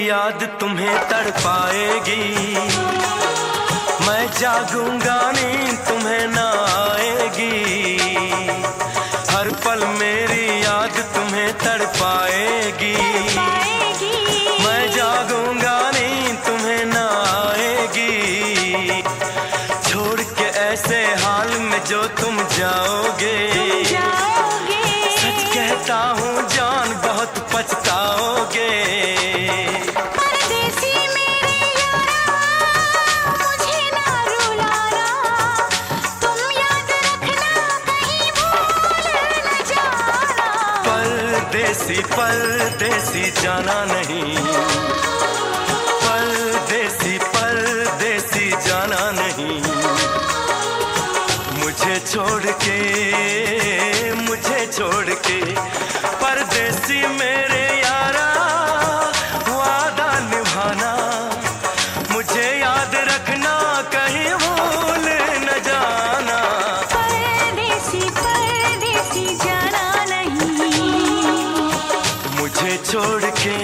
याद तुम्हें तड़पाएगी। मैं जागूंगा नींद तुम्हें ना आएगी। हर पल मेरी याद तुम्हें तड़पाएगी। मैं जागूंगा नींद तुम्हें ना आएगी। छोड़ के ऐसे हाल में जो तुम जाओगे, सच कहता हूँ जान बहुत पछताओगे। परदेसी मेरे यारा, मुझे ना रुलाना। तुम याद रखना, कहीं भूल न जाना। परदेसी परदेसी जाना नहीं। परदेसी परदेसी जाना नहीं। मुझे छोड़ के परदेसी मेरे यारा, वादा निभाना। मुझे याद रखना, कहीं भूल न जाना। परदेसी परदेसी जाना नहीं। मुझे छोड़ के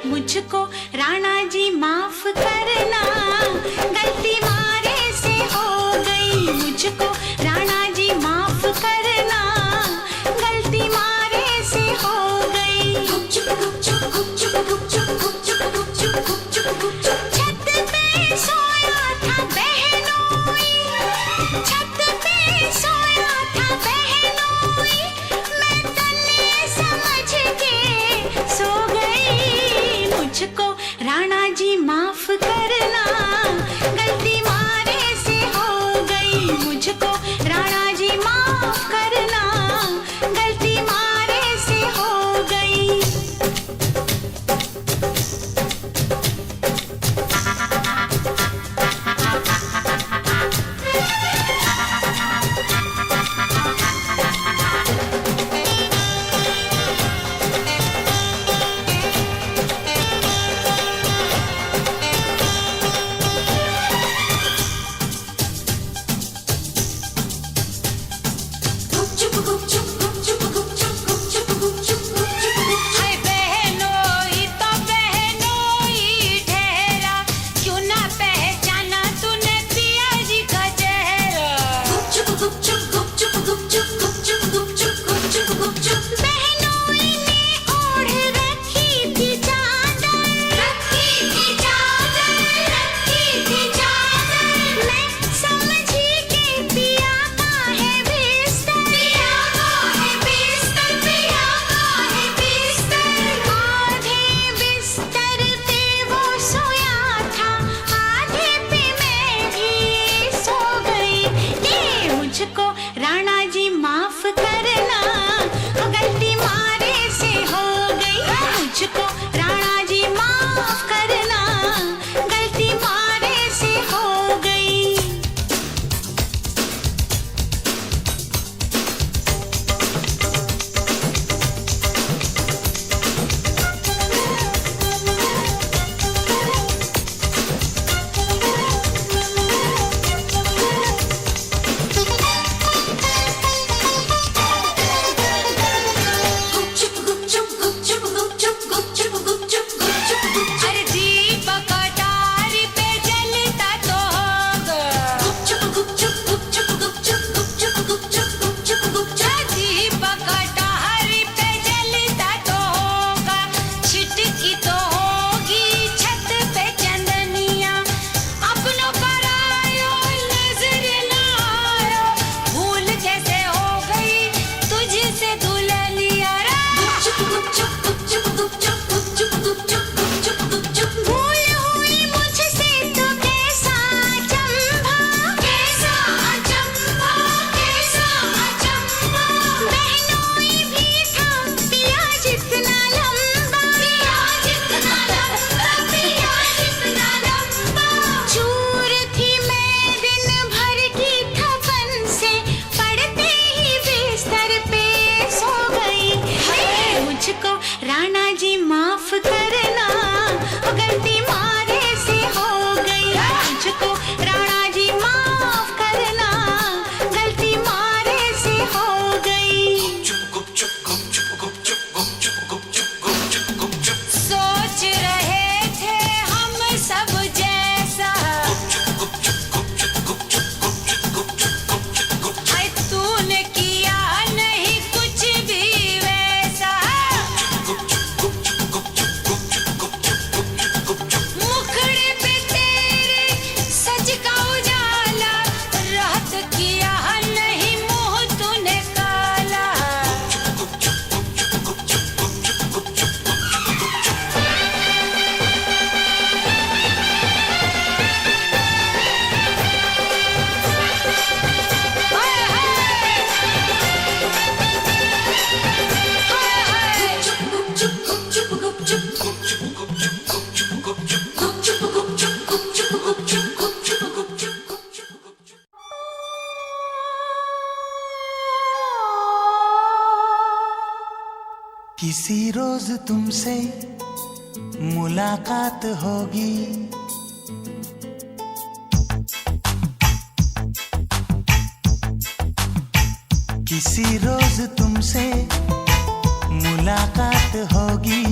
मुझको राणा जी माफ करना, गलती मारे से हो गई। मुझको राणा जी माफ करना, गलती मारे से हो गई। छत पे सोया था बहनोई, छत पे सोया था बहनोई, मैं तन्ने समझ के सो गई। मुझको राणा जी माफ करना, गलती मारे से हो गई। मुझको राणा जी माफ करना, गलती मारे से हो गई। किसी रोज तुमसे मुलाकात होगी, किसी रोज तुमसे मुलाकात होगी।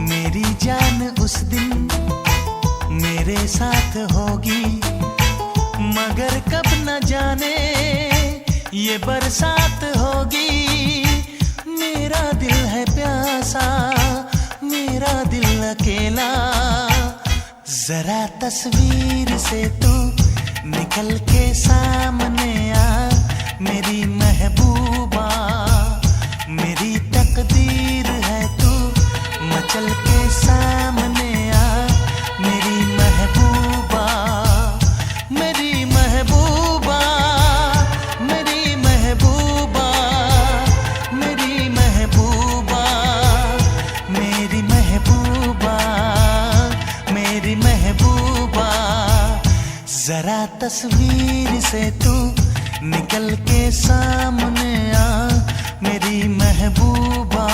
मेरी जान उस दिन मेरे साथ होगी, मगर कब न जाने ये बरसात होगी। मेरा दिल है प्यासा, मेरा दिल अकेला, जरा तस्वीर से तू निकल के सामने आ मेरी महबूबा। मेरी तकदीर है तू मचल के सामने आ मेरी महबूबा। मेरी महबूबा, मेरी महबूबा, मेरी महबूबा, मेरी महबूबा, मेरी महबूबा। जरा तस्वीर से तू निकल के सामने आ मेरी महबूबा।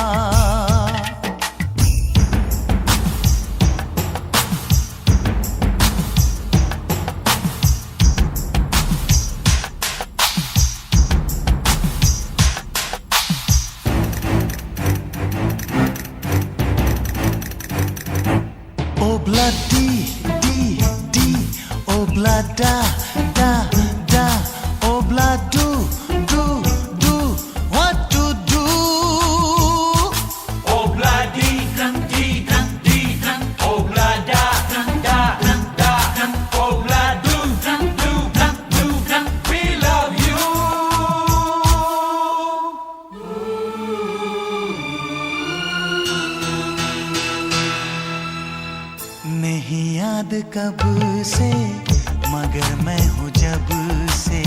Obla di di di, obla da da da, obla do do do, what to do? Obla di dang di dang di dang, obla da dang da dang da dang, obla do dang do dang do dang. We love you. नहीं याद कब से मगर मैं हूँ जब से,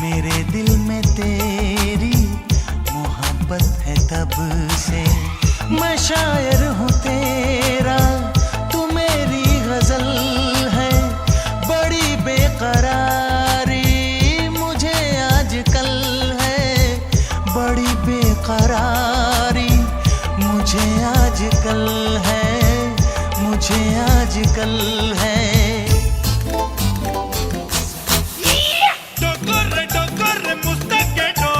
मेरे दिल में तेरी मोहब्बत है तब से। मैं शायर हूँ तेरा, तू मेरी गजल है, बड़ी बेकरारी मुझे आजकल है, बड़ी बेकरारी मुझे आजकल है, मुझे आजकल है। Corre, mustaquero,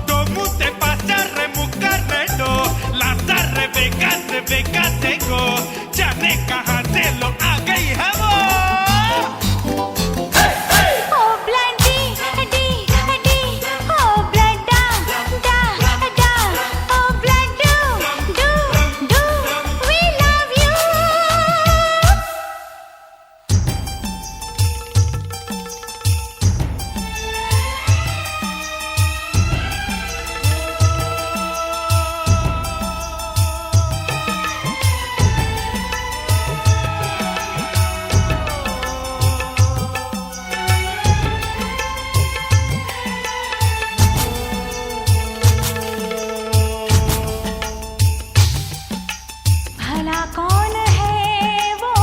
do mute pasarre mucarredo, lazarre vegase go, जाने कहाँ से लो आ गई है वो। Oh bloody di di, oh blood da da da, oh blood do do do, we love you. भला कौन है वो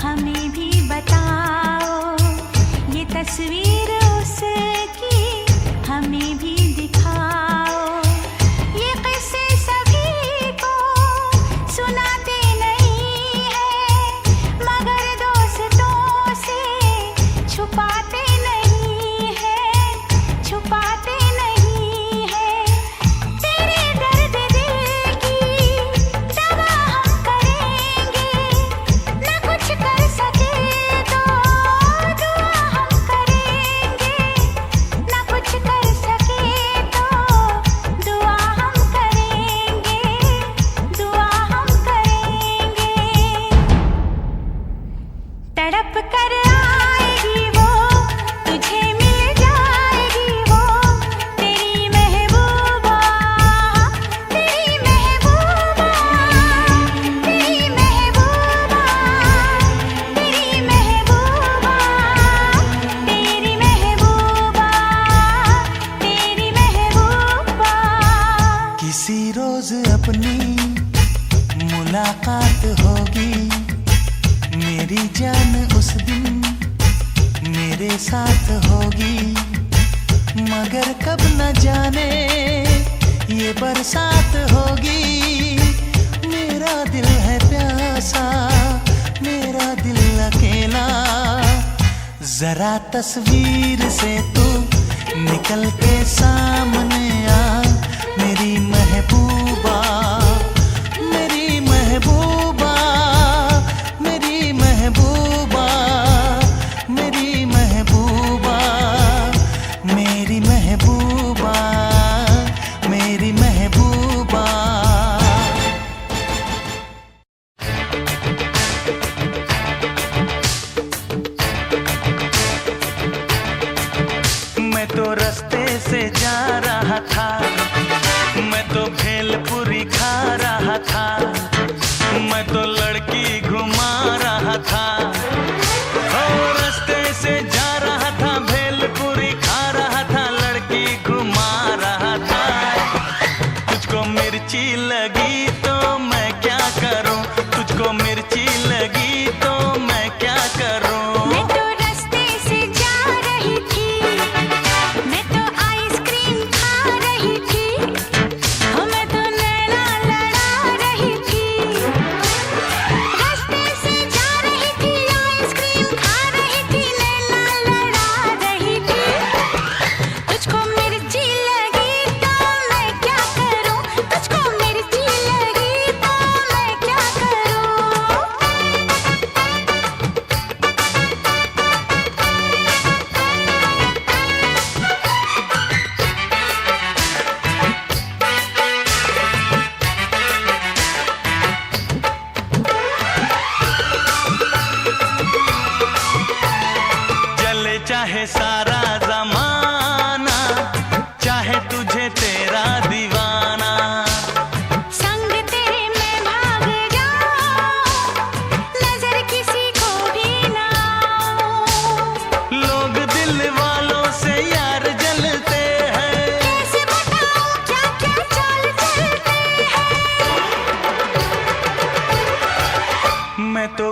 हमें भी बताओ, ये तस्वीर उसकी हमें भी दिखाओ। ये किस्से सभी को सुनाते नहीं है, मगर दोस्तों से छुपाते नहीं है, छुपाते नहीं है। तेरे दर्द दिल की दवा हम करेंगे, मुलाकात होगी मेरी जान उस दिन मेरे साथ होगी, मगर कब न जाने ये बरसात होगी। मेरा दिल है प्यासा, मेरा दिल अकेला, जरा तस्वीर से तू निकल के सामने आ मेरी महबूबा, मेरी महबूबा, मेरी महबूबा, मेरी महबूबा, मेरी महबूबा, मेरी महबूबा। मैं तो रास्ते से जा रहा था, मैं तो भेलपुरी खा रहा था, मैं तो लड़की घुमा रहा था। ओ रास्ते से जा रहा था, भेलपुरी खा रहा था, लड़की घुमा रहा था। तुझको मिर्ची लगी तो मैं क्या करूं, तुझको मिर्ची लगी तो मैं क्या करूं। मैं तो रास्ते से जा रही थी, मैं तो आइसक्रीम खा रही थी, मैं तो नैना लड़ा रही थी। रास्ते से जा रही थी, आइसक्रीम खा रही थी, नैना लड़ा रही थी। तुझको मिर्ची लगी तो मैं क्या करूं, तुझको मिर्ची लगी तो मैं क्या करूं। चले चाहे सारा जमाना, चाहे तुझे तेरा दीवाना, संग तेरे मैं भाग जाऊं, नजर किसी को भी ना आऊं। लोग दिल वालों से यार जलते हैं। कैसे बताऊं क्या क्या चाल चलते हैं। मैं तो